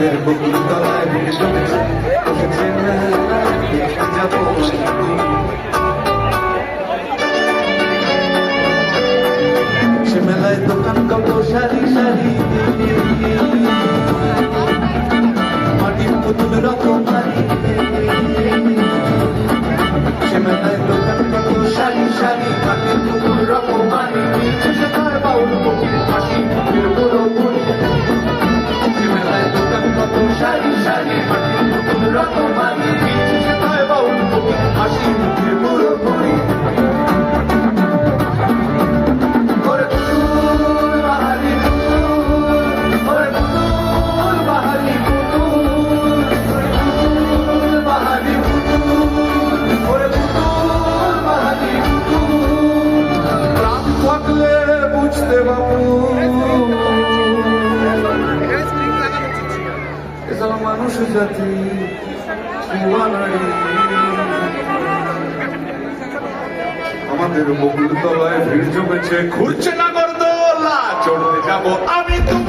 আমাদের বকুল তলায় ভিড় জমেছে, বসেছে মেলা, দেখে যাবো সে মেলায় দোকান কত সারি সারি, মাটির পুতুল রকমারি। সে মেলায় দোকান কত সারি সারি, মাটির পুতুল রকমারি। সে তার বাউল বকুল হাসি মুখের বড় বড়ি। সে মেলায় দোকান কত সারি সারি, মাটির পুতুল রকমারি। সে তার বাউল বকুল হাসি মুখের বড় বড়ি। মানুষ জাতি আমাদের বকুল তলায় ভিড় জমেছে, ঘুরছে না গর্দোলা, চড়তে যাবো আমি তুমি।